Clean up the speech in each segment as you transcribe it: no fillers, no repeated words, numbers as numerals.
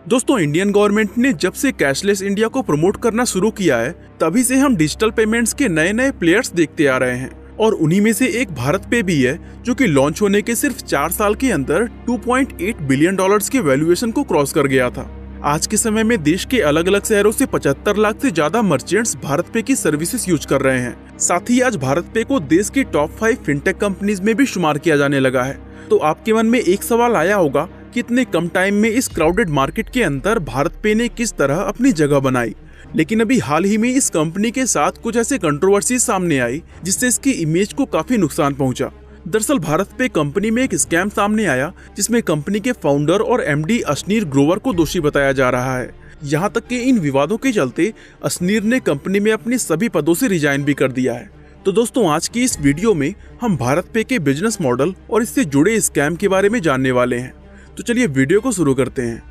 दोस्तों, Indian government ने जब से कैशलेस इंडिया को प्रमोट करना शुरू किया है, तभी से हम डिजिटल पेमेंट्स के नए नए प्लेयर्स देखते आ रहे हैं और उन्हीं में से एक भारत पे भी है, जो कि लॉन्च होने के सिर्फ 4 साल के अंदर 2.8 बिलियन डॉलर्स के वैल्यूएशन को क्रॉस कर गया था। आज के समय में देश के अलग अलग शहरों से 75 लाख से ज्यादा मर्चेंट्स भारत पे की सर्विसेज यूज कर रहे हैं। साथ ही आज भारत पे को देश की टॉप 5 फिनटेक कंपनीज में भी शुमार किया जाने लगा है। तो आपके मन में एक सवाल आया होगा कि इतने कम टाइम में इस क्राउडेड मार्केट के अंदर भारत पे ने किस तरह अपनी जगह बनाई। लेकिन अभी हाल ही में इस कंपनी के साथ कुछ ऐसे कंट्रोवर्सी सामने आई जिससे इसकी इमेज को काफी नुकसान पहुंचा। दरअसल भारत पे कंपनी में एक स्कैम सामने आया जिसमें कंपनी के फाउंडर और एमडी अशनीर ग्रोवर को दोषी बताया जा रहा है। यहाँ तक कि इन विवादों के चलते अशनीर ने कंपनी में अपने सभी पदों से रिजाइन भी कर दिया है। तो दोस्तों, आज की इस वीडियो में हम भारत पे के बिजनेस मॉडल और इससे जुड़े स्कैम के बारे में जानने वाले हैं। तो चलिए वीडियो को शुरू करते हैं।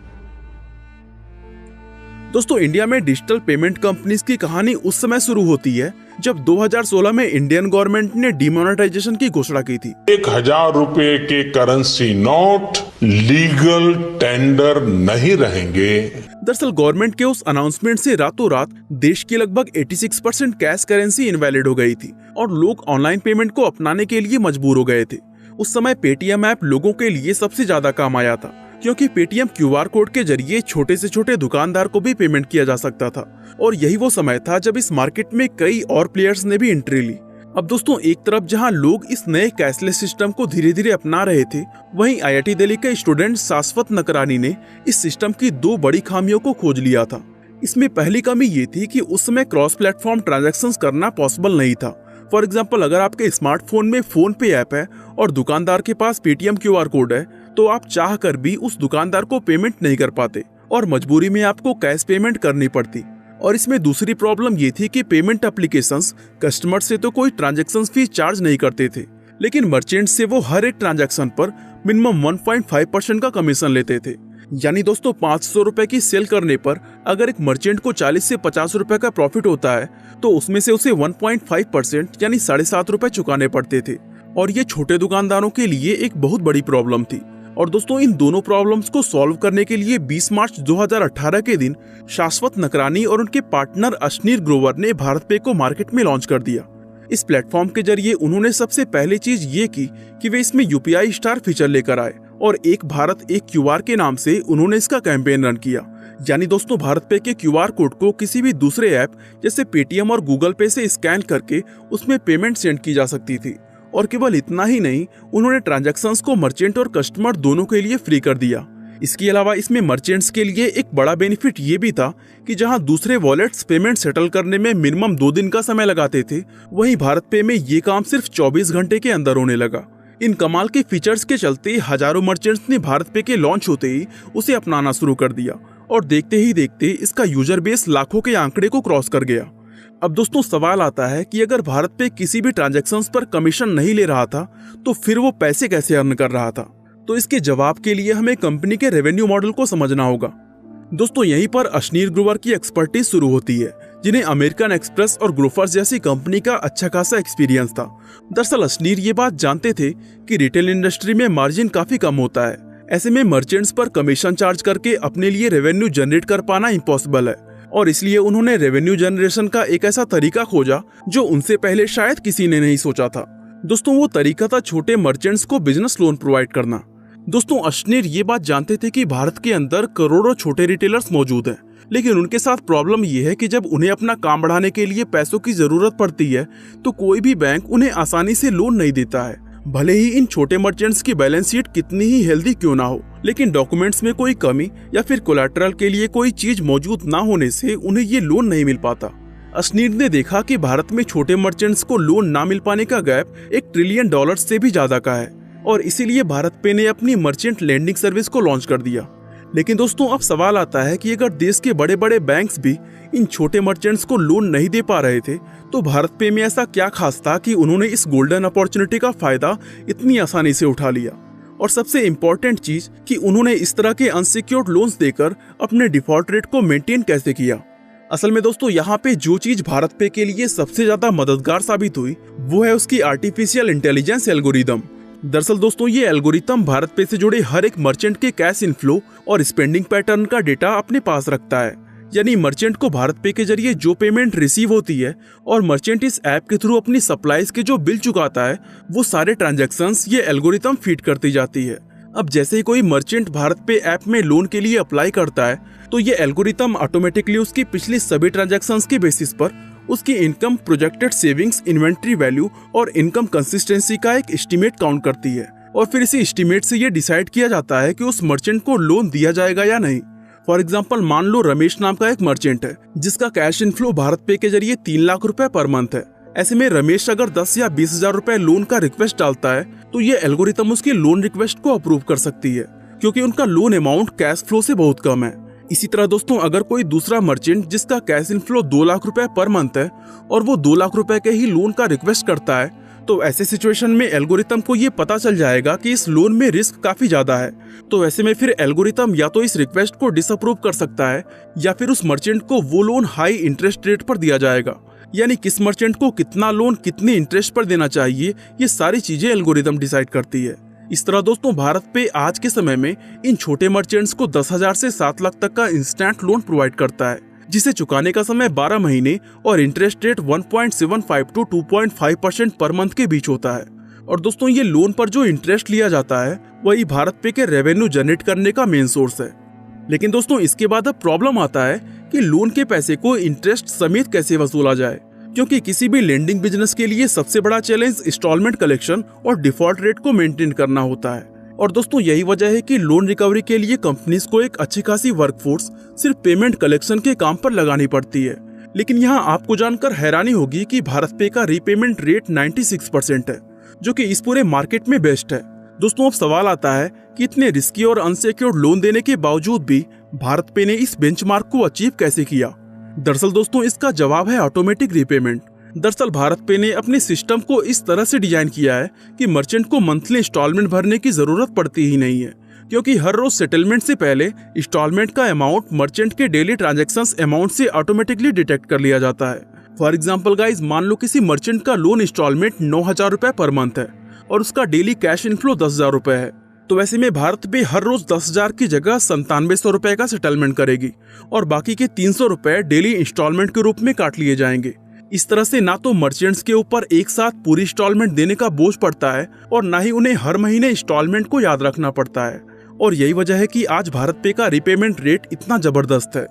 दोस्तों, इंडिया में डिजिटल पेमेंट कंपनीज की कहानी उस समय शुरू होती है जब 2016 में इंडियन गवर्नमेंट ने डिमोनेटाइजेशन की घोषणा की थी। 1000 रुपए के करेंसी नोट लीगल टेंडर नहीं रहेंगे। दरअसल गवर्नमेंट के उस अनाउंसमेंट से रातों रात देश की लगभग 86% कैश करेंसी इनवैलिड हो गई थी और लोग ऑनलाइन पेमेंट को अपनाने के लिए मजबूर हो गए थे। उस समय पेटीएम ऐप लोगों के लिए सबसे ज्यादा काम आया था, क्योंकि पेटीएम क्यूआर कोड के जरिए छोटे से छोटे दुकानदार को भी पेमेंट किया जा सकता था और यही वो समय था जब इस मार्केट में कई और प्लेयर्स ने भी एंट्री ली। अब दोस्तों, एक तरफ जहां लोग इस नए कैशलेस सिस्टम को धीरे धीरे अपना रहे थे, वहीं आईआईटी दिल्ली के स्टूडेंट शाश्वत नकरानी ने इस सिस्टम की 2 बड़ी खामियों को खोज लिया था। इसमें पहली कमी ये थी कि उस समय क्रॉस प्लेटफॉर्म ट्रांजैक्शंस करना पॉसिबल नहीं था। फॉर एग्जाम्पल, अगर आपके स्मार्टफोन में फोन पे ऐप है और दुकानदार के पास पेटीएम क्यूआर कोड है, तो आप चाह कर भी उस दुकानदार को पेमेंट नहीं कर पाते और मजबूरी में आपको कैश पेमेंट करनी पड़ती। और इसमें दूसरी प्रॉब्लम ये थी कि पेमेंट एप्लीकेशंस कस्टमर से तो कोई ट्रांजैक्शन फीस चार्ज नहीं करते थे, लेकिन मर्चेंट से वो हर एक ट्रांजैक्शन पर मिनिमम 1.5% का कमीशन लेते थे। यानी दोस्तों, 500 रुपए की सेल करने पर अगर एक मर्चेंट को 40 से 50 रुपए का प्रॉफिट होता है, तो उसमें से उसे 1.5% यानी 7.5 रुपए चुकाने पड़ते थे और ये छोटे दुकानदारों के लिए एक बहुत बड़ी प्रॉब्लम थी। और दोस्तों, इन दोनों प्रॉब्लम्स को सॉल्व करने के लिए 20 मार्च 2018 के दिन शाश्वत नकरानी और उनके पार्टनर अशनीर ग्रोवर ने भारत पे को मार्केट में लॉन्च कर दिया। इस प्लेटफॉर्म के जरिए उन्होंने सबसे पहले चीज ये की कि वे इसमें यूपीआई स्टार फीचर लेकर आए और एक भारत एक क्यूआर के नाम से उन्होंने इसका कैंपेन रन किया। यानी दोस्तों, भारत पे के क्यूआर कोड को किसी भी दूसरे ऐप जैसे पेटीएम और गूगल पे से स्कैन करके उसमें पेमेंट सेंड की जा सकती थी। और केवल इतना ही नहीं, उन्होंने ट्रांजैक्शंस को मर्चेंट और कस्टमर दोनों के लिए फ्री कर दिया। इसके अलावा इसमें मर्चेंट्स के लिए एक बड़ा बेनिफिट ये भी था कि जहां दूसरे वॉलेट्स पेमेंट सेटल करने में मिनिमम 2 दिन का समय लगाते थे, वहीं भारत पे में ये काम सिर्फ 24 घंटे के अंदर होने लगा। इन कमाल के फीचर्स के चलते हजारों मर्चेंट्स ने भारत पे के लॉन्च होते ही उसे अपनाना शुरू कर दिया और देखते ही देखते इसका यूजर बेस लाखों के आंकड़े को क्रॉस कर गया। अब दोस्तों, सवाल आता है कि अगर भारत पे किसी भी ट्रांजैक्शंस पर कमीशन नहीं ले रहा था, तो फिर वो पैसे कैसे अर्न कर रहा था? तो इसके जवाब के लिए हमें कंपनी के रेवेन्यू मॉडल को समझना होगा। दोस्तों, यहीं पर अशनीर ग्रोवर की एक्सपर्टीज शुरू होती है, जिन्हें अमेरिकन एक्सप्रेस और ग्रोफर्स जैसी कंपनी का अच्छा खासा एक्सपीरियंस था। दरअसल अशनीर ये बात जानते थे कि रिटेल इंडस्ट्री में मार्जिन काफी कम होता है। ऐसे में मर्चेंट्स पर कमीशन चार्ज करके अपने लिए रेवेन्यू जनरेट कर पाना इम्पॉसिबल है और इसलिए उन्होंने रेवेन्यू जनरेशन का एक ऐसा तरीका खोजा जो उनसे पहले शायद किसी ने नहीं सोचा था। दोस्तों, वो तरीका था छोटे मर्चेंट्स को बिजनेस लोन प्रोवाइड करना। दोस्तों, अशनीर ये बात जानते थे कि भारत के अंदर करोड़ों छोटे रिटेलर्स मौजूद हैं, लेकिन उनके साथ प्रॉब्लम ये है कि जब उन्हें अपना काम बढ़ाने के लिए पैसों की जरूरत पड़ती है, तो कोई भी बैंक उन्हें आसानी से लोन नहीं देता है। भले ही इन छोटे मर्चेंट्स की बैलेंस शीट कितनी ही हेल्दी क्यों ना हो, लेकिन डॉक्यूमेंट्स में कोई कमी या फिर कोलैटरल के लिए कोई चीज मौजूद ना होने से उन्हें ये लोन नहीं मिल पाता। अशनीर ने देखा कि भारत में छोटे मर्चेंट्स को लोन ना मिल पाने का गैप $1 ट्रिलियन से भी ज्यादा का है और इसीलिए भारत पे ने अपनी मर्चेंट लेंडिंग सर्विस को लॉन्च कर दिया। लेकिन दोस्तों, अब सवाल आता है कि अगर देश के बड़े बड़े बैंक्स भी इन छोटे मर्चेंट्स को लोन नहीं दे पा रहे थे, तो भारत पे में ऐसा क्या खास था कि उन्होंने इस गोल्डन अपॉर्चुनिटी का फायदा इतनी आसानी से उठा लिया। और सबसे इम्पोर्टेंट चीज कि उन्होंने इस तरह के अनसिक्योर्ड लोन्स देकर अपने डिफॉल्ट रेट को मेंटेन कैसे किया। असल में दोस्तों, यहाँ पे जो चीज भारत पे के लिए सबसे ज्यादा मददगार साबित हुई वो है उसकी आर्टिफिशियल इंटेलिजेंस एल्गोरिदम, दरअसल दोस्तों ये एल्गोरिथम भारत पे से जुड़े हर एक मर्चेंट के कैश इनफ्लो और स्पेंडिंग पैटर्न का डेटा अपने पास रखता है। यानी मर्चेंट को भारत पे के जरिए जो पेमेंट रिसीव होती है और मर्चेंट इस ऐप के थ्रू अपनी सप्लाईज के जो बिल चुकाता है, वो सारे ट्रांजैक्शंस ये एल्गोरिथम फीड करती जाती है। अब जैसे ही कोई मर्चेंट भारत पे ऐप में लोन के लिए अप्लाई करता है, तो ये एल्गोरिथम ऑटोमेटिकली उसकी पिछली सभी ट्रांजैक्शंस के बेसिस पर उसकी income, projected savings, inventory value और इनकम कंसिस्टेंसी का एक एस्टीमेट काउंट करती है। और फिर इसी एस्टीमेट से ये डिसाइड किया जाता है कि उस मर्चेंट को लोन दिया जाएगा या नहीं। फॉर एग्जाम्पल, मान लो रमेश नाम का एक मर्चेंट है जिसका कैश इनफ्लो भारत पे के जरिए 3 लाख रुपए पर मंथ है। ऐसे में रमेश अगर 10 या 20 हजार रुपए लोन का रिक्वेस्ट डालता है, तो ये एल्गोरिथम उसकी लोन रिक्वेस्ट को अप्रूव कर सकती है, क्योंकि उनका लोन अमाउंट कैश फ्लो से बहुत कम है। इसी तरह दोस्तों, अगर कोई दूसरा मर्चेंट जिसका कैश इनफ्लो 2 लाख रुपए पर मंथ है और वो 2 लाख रुपए के ही लोन का रिक्वेस्ट करता है, तो ऐसे सिचुएशन में एल्गोरिथम को ये पता चल जाएगा कि इस लोन में रिस्क काफी ज्यादा है। तो ऐसे में फिर एल्गोरिथम या तो इस रिक्वेस्ट को डिसअप्रूव कर सकता है या फिर उस मर्चेंट को वो लोन हाई इंटरेस्ट रेट पर दिया जाएगा। यानी किस मर्चेंट को कितना लोन कितनी इंटरेस्ट पर देना चाहिए, ये सारी चीजें एल्गोरिथम डिसाइड करती है। इस तरह दोस्तों, भारत पे आज के समय में इन छोटे मर्चेंट्स को 10,000 से 7 लाख तक का इंस्टेंट लोन प्रोवाइड करता है, जिसे चुकाने का समय 12 महीने और interest rate 1.75 to 2.5% per month के बीच होता है। और दोस्तों, ये लोन पर जो इंटरेस्ट लिया जाता है वही भारत पे के रेवेन्यू जनरेट करने का मेन सोर्स है। लेकिन दोस्तों, इसके बाद अब प्रॉब्लम आता है कि लोन के पैसे को इंटरेस्ट समेत कैसे वसूला जाए, क्योंकि किसी भी लेंडिंग बिजनेस के लिए सबसे बड़ा चैलेंज इंस्टॉलमेंट कलेक्शन और डिफॉल्ट रेट को मेंटेन करना होता है। और दोस्तों, यही वजह है कि लोन रिकवरी के लिए कंपनीज को एक अच्छी खासी वर्कफोर्स सिर्फ पेमेंट कलेक्शन के काम पर लगानी पड़ती है। लेकिन यहाँ आपको जानकर हैरानी होगी कि भारत पे का रीपेमेंट रेट 96% है, जो कि इस पूरे मार्केट में बेस्ट है। दोस्तों, अब सवाल आता है कि इतने रिस्की और अनसिक्योर्ड लोन देने के बावजूद भी भारत पे ने इस बेंचमार्क को अचीव कैसे किया। दरअसल दोस्तों, इसका जवाब है ऑटोमेटिक रीपेमेंट। दरअसल भारत पे ने अपने सिस्टम को इस तरह से डिजाइन किया है कि मर्चेंट को मंथली इंस्टॉलमेंट भरने की जरूरत पड़ती ही नहीं है, क्योंकि हर रोज सेटलमेंट से पहले इंस्टॉलमेंट का अमाउंट मर्चेंट के डेली ट्रांजैक्शंस अमाउंट से ऑटोमेटिकली डिटेक्ट कर लिया जाता है। फॉर एग्जाम्पल गाइज, मान लो किसी मर्चेंट का लोन इंस्टॉलमेंट 9,000 रुपए पर मंथ है और उसका डेली कैश इनफ्लो 10,000 रुपए है। तो ऐसे में भारत पे हर रोज 10,000 की जगह 9700 रुपए का सेटलमेंट करेगी और बाकी के 300 रुपए डेली इंस्टॉलमेंट के रूप में काट लिए जाएंगे। इस तरह से ना तो मर्चेंट्स के ऊपर एक साथ पूरी इंस्टॉलमेंट देने का बोझ पड़ता है और ना ही उन्हें हर महीने इंस्टॉलमेंट को याद रखना पड़ता है। और यही वजह है कि आज भारत पे का रीपेमेंट रेट इतना जबरदस्त है।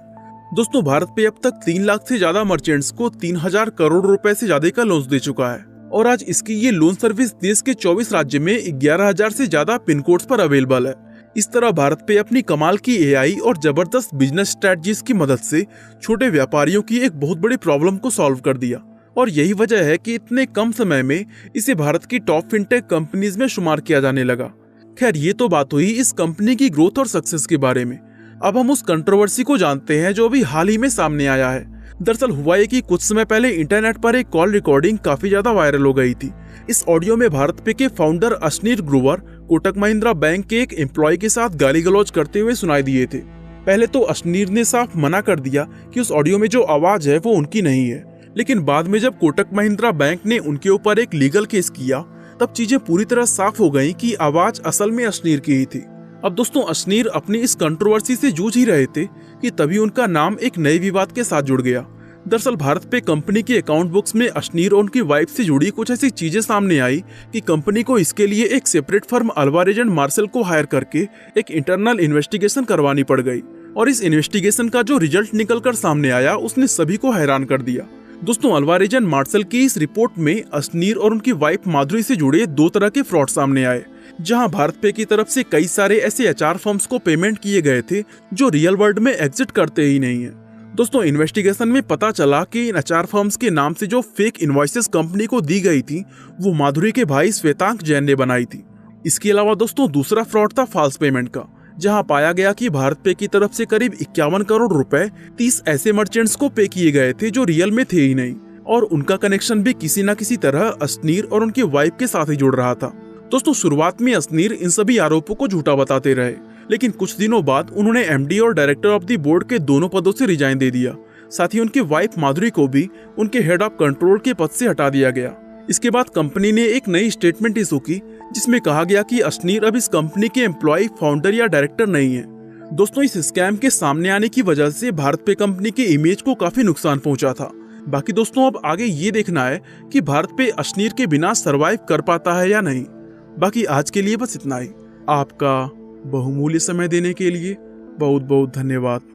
दोस्तों, भारत पे अब तक 3 लाख से ज्यादा मर्चेंट्स को 3,000 करोड़ रुपए से ज्यादा का लोन दे चुका है और आज इसकी ये लोन सर्विस देश के 24 राज्य में 11,000 से ज्यादा पिन कोड्स पर अवेलेबल है। इस तरह भारत पे अपनी कमाल की एआई और जबरदस्त बिजनेस स्ट्रेटजीज की मदद से छोटे व्यापारियों की एक बहुत बड़ी प्रॉब्लम को सॉल्व कर दिया और यही वजह है कि इतने कम समय में इसे भारत की टॉप फिनटेक कंपनीज में शुमार किया जाने लगा। खैर, ये तो बात हुई इस कंपनी की ग्रोथ और सक्सेस के बारे में। अब हम उस कंट्रोवर्सी को जानते हैं जो अभी हाल ही में सामने आया है। दरअसल हुआ है कि कुछ समय पहले इंटरनेट पर एक कॉल रिकॉर्डिंग काफी ज्यादा वायरल हो गई थी। इस ऑडियो में भारत पे के फाउंडर अश्नीर ग्रोवर कोटक महिंद्रा बैंक के एक एम्प्लॉय के साथ गाली गलौज करते हुए सुनाई दिए थे। पहले तो अश्नीर ने साफ मना कर दिया कि उस ऑडियो में जो आवाज है वो उनकी नहीं है, लेकिन बाद में जब कोटक महिंद्रा बैंक ने उनके ऊपर एक लीगल केस किया, तब चीजें पूरी तरह साफ हो गई कि आवाज असल में अश्नीर की ही थी। अब दोस्तों, अश्नीर अपनी इस कंट्रोवर्सी से जूझ ही रहे थे कि तभी उनका नाम एक नए विवाद के साथ जुड़ गया। दरअसल भारत पे कंपनी की अकाउंट बुक्स में अश्नीर और उनकी वाइफ से जुड़ी कुछ ऐसी चीजें सामने आई कि कंपनी को इसके लिए एक separate firm Alvarez and Marsal को हायर करके एक इंटरनल इन्वेस्टिगेशन करवानी पड़ गई। और इस इन्वेस्टिगेशन का जो रिजल्ट निकल कर सामने आया उसने सभी को हैरान कर दिया। दोस्तों, अल्वारेज एंड मार्शल की इस रिपोर्ट में अश्नीर और उनकी वाइफ माधुरी से जुड़े 2 तरह के फ्रॉड सामने आए, जहां भारत पे की तरफ से कई सारे ऐसे एचआर फर्म्स को पेमेंट किए गए थे जो रियल वर्ल्ड में एग्जिट करते ही नहीं है। दोस्तों, इन्वेस्टिगेशन में पता चला कि इन एचआर फर्म्स के नाम से जो फेक इनवॉइसेस कंपनी को दी गई थी वो माधुरी के भाई श्वेतांक जैन ने बनाई थी। इसके अलावा दोस्तों, दूसरा फ्रॉड था फॉल्स पेमेंट का, जहां पाया गया कि भारत पे की तरफ से करीब 51 करोड़ रुपए 30 ऐसे मर्चेंट्स को पे किए गए थे जो रियल में थे ही नहीं और उनका कनेक्शन भी किसी न किसी तरह अश्नीर और उनकी वाइफ के साथ ही जुड़ रहा था। दोस्तों, शुरुआत में अश्नीर इन सभी आरोपों को झूठा बताते रहे, लेकिन कुछ दिनों बाद उन्होंने एमडी और डायरेक्टर ऑफ द बोर्ड के दोनों पदों से रिजाइन दे दिया। साथ ही उनकी वाइफ माधुरी को भी उनके हेड ऑफ कंट्रोल के पद से हटा दिया गया। इसके बाद कंपनी ने एक नई स्टेटमेंट इशू की जिसमें कहा गया कि अशनीर अब इस कंपनी के एम्प्लॉय, फाउंडर या डायरेक्टर नहीं है। दोस्तों, इस स्कैम के सामने आने की वजह से भारत पे कंपनी के इमेज को काफी नुकसान पहुंचा था। बाकी दोस्तों, अब आगे ये देखना है कि भारत पे अशनीर के बिना सरवाइव कर पाता है या नहीं। बाकी आज के लिए बस इतना ही। आपका बहुमूल्य समय देने के लिए बहुत बहुत धन्यवाद।